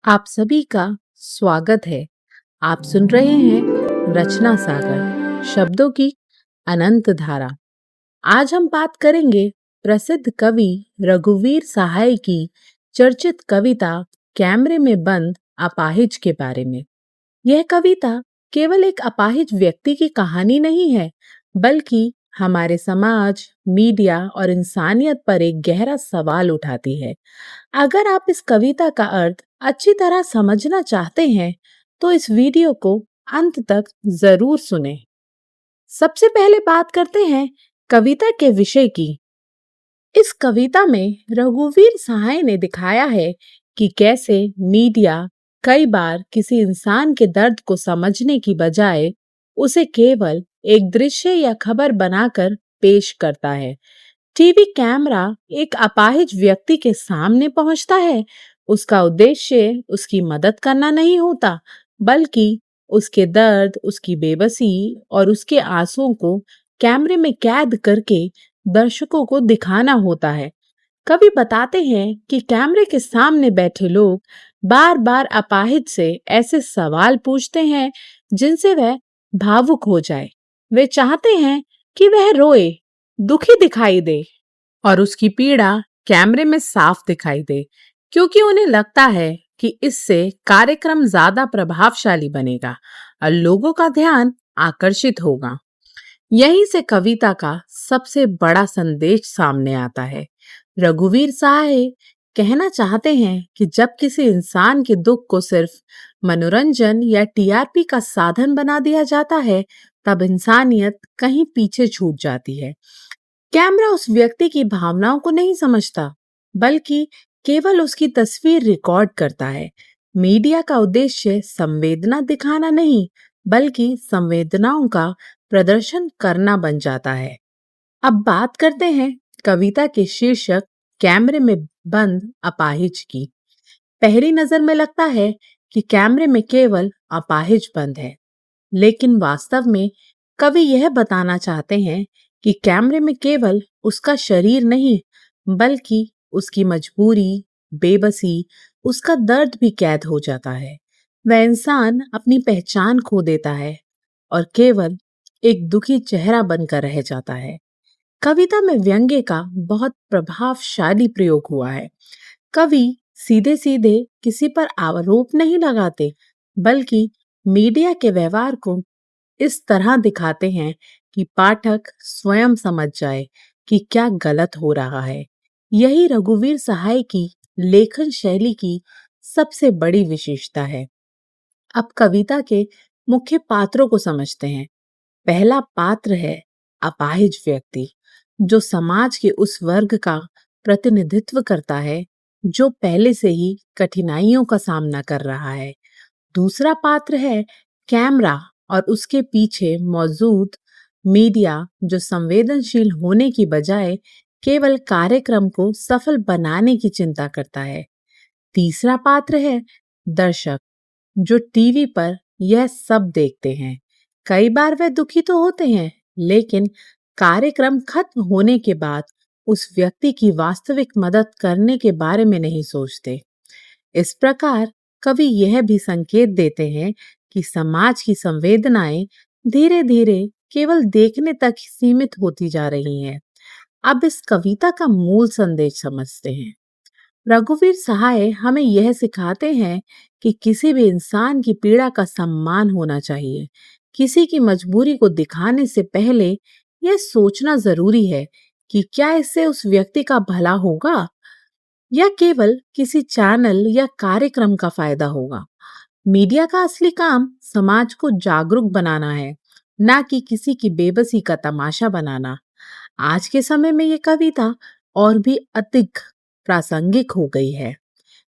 आप सभी का स्वागत है। आप सुन रहे हैं रचना सागर, शब्दों की अनंत धारा। आज हम बात करेंगे प्रसिद्ध कवि रघुवीर सहाय की चर्चित कविता कैमरे में बंद अपाहिज के बारे में। यह कविता केवल एक अपाहिज व्यक्ति की कहानी नहीं है, बल्कि हमारे समाज, मीडिया और इंसानियत पर एक गहरा सवाल उठाती है। अगर आप इस कविता का अर्थ अच्छी तरह समझना चाहते हैं, तो इस वीडियो को अंत तक जरूर सुनें। सबसे पहले बात करते हैं कविता के विषय की। इस कविता में रघुवीर सहाय ने दिखाया है कि कैसे मीडिया कई बार किसी इंसान के दर्द को समझने की बजाय उसे केवल एक दृश्य या खबर बनाकर पेश करता है। टीवी कैमरा एक अपाहिज व्यक्ति के सामने पहुंचता है। उसका उद्देश्य उसकी मदद करना नहीं होता, बल्कि उसके दर्द, उसकी बेबसी और उसके आंसुओं को कैमरे में कैद करके दर्शकों को दिखाना होता है। कवि बताते हैं कि कैमरे के सामने बैठे लोग बार बार अपाहिज से ऐसे सवाल पूछते हैं जिनसे वह भावुक हो जाए। वे चाहते हैं कि वह रोए, दुखी दिखाई दे और उसकी पीड़ा कैमरे में साफ दिखाई दे, क्योंकि उन्हें लगता है कि इससे कार्यक्रम ज्यादा प्रभावशाली बनेगा और लोगों का ध्यान आकर्षित होगा। यहीं से कविता का सबसे बड़ा संदेश सामने आता है। रघुवीर सहाय कहना चाहते हैं कि जब किसी इंसान के दुख को सिर्फ मनोरंजन या टीआरपी का साधन बना दिया जाता है, तब इंसानियत कहीं पीछे छूट जाती है। कैमरा उस व्यक्ति की भावनाओं को नहीं समझता, बल्कि केवल उसकी तस्वीर रिकॉर्ड करता है। मीडिया का उद्देश्य संवेदना दिखाना नहीं, बल्कि संवेदनाओं का प्रदर्शन करना बन जाता है। अब बात करते हैं कविता के शीर्षक कैमरे में बंद अपाहिज की। पहली नजर में लगता है कि कैमरे में केवल अपाहिज बंद है, लेकिन वास्तव में कवि यह बताना चाहते हैं कि कैमरे में केवल उसका शरीर नहीं, बल्कि उसकी मजबूरी, बेबसी, उसका दर्द भी कैद हो जाता है। वह इंसान अपनी पहचान खो देता है और केवल एक दुखी चेहरा बनकर रह जाता है। कविता में व्यंग्य का बहुत प्रभावशाली प्रयोग हुआ है। कवि सीधे सीधे किसी पर आरोप नहीं लगाते, बल्कि मीडिया के व्यवहार को इस तरह दिखाते हैं कि पाठक स्वयं समझ जाए कि क्या गलत हो रहा है। यही रघुवीर सहाय की लेखन शैली की सबसे बड़ी विशेषता है। अब कविता के मुख्य पात्रों को समझते हैं। पहला पात्र है अपाहिज व्यक्ति, जो समाज के उस वर्ग का प्रतिनिधित्व करता है जो पहले से ही कठिनाइयों का सामना कर रहा है। दूसरा पात्र है कैमरा और उसके पीछे मौजूद मीडिया, जो संवेदनशील होने की बजाय केवल कार्यक्रम को सफल बनाने की चिंता करता है। तीसरा पात्र है दर्शक, जो टीवी पर यह सब देखते हैं। कई बार वे दुखी तो होते हैं, लेकिन कार्यक्रम खत्म होने के बाद उस व्यक्ति की वास्तविक मदद करने के बारे में नहीं सोचते। इस प्रकार कवि यह भी संकेत देते हैं कि समाज की संवेदनाएं धीरे धीरे केवल देखने तक सीमित होती जा रही हैं। अब इस कविता का मूल संदेश समझते हैं। रघुवीर सहाय हमें यह सिखाते हैं कि किसी भी इंसान की पीड़ा का सम्मान होना चाहिए। किसी की मजबूरी को दिखाने से पहले यह सोचना जरूरी है कि क्या इससे उस व्यक्ति का भला होगा या केवल किसी चैनल या कार्यक्रम का फायदा होगा। मीडिया का असली काम समाज को जागरूक बनाना है, ना कि किसी की बेबसी का तमाशा बनाना। आज के समय में ये कविता और भी अधिक प्रासंगिक हो गई है।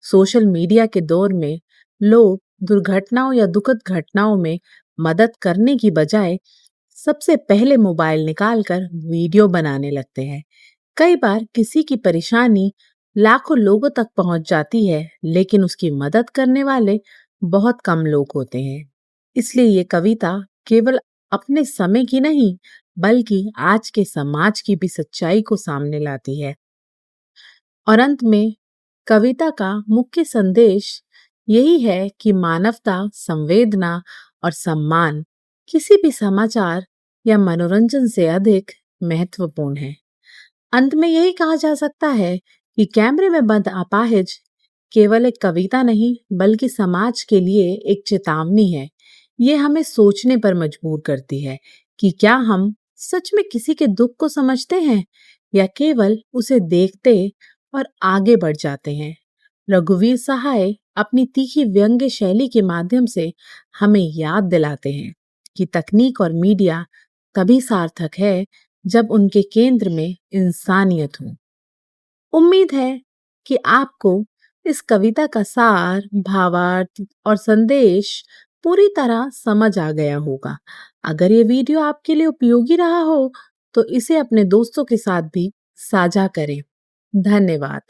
सोशल मीडिया के दौर में लोग दुर्घटनाओं या दुखद घटनाओं में मदद करने की बजाय सबसे पहले मोबाइल निकालकर वीडियो बनाने लगते हैं। कई बार किसी की परेशानी लाखों लोगों तक पहुंच जाती है, लेकिन उसकी मदद करने वाले बहुत कम लोग होते हैं। इसलिए ये कविता केवल अपने समय की नहीं, बल्कि आज के समाज की भी सच्चाई को सामने लाती है। और अंत में कविता का मुख्य संदेश यही है कि मानवता, संवेदना और सम्मान किसी भी समाचार या मनोरंजन से अधिक महत्वपूर्ण है। अंत में यही कहा जा सकता है कि कैमरे में बंद अपाहिज केवल एक कविता नहीं बल्कि समाज के लिए एक चेतावनी है। ये हमें सोचने पर मजबूर करती है कि क्या हम सच में किसी के दुख को समझते हैं या केवल उसे देखते और आगे बढ़ जाते हैं। रघुवीर सहाय अपनी तीखी व्यंग्य शैली के माध्यम से हमें याद दिलाते हैं कि तकनीक और मीडिया तभी सार्थक है जब उनके केंद्र में इंसानियत हो। उम्मीद है कि आपको इस कविता का सार, भावार्थ और संदेश पूरी तरह समझ आ गया होगा। अगर ये वीडियो आपके लिए उपयोगी रहा हो, तो इसे अपने दोस्तों के साथ भी साझा करें। धन्यवाद।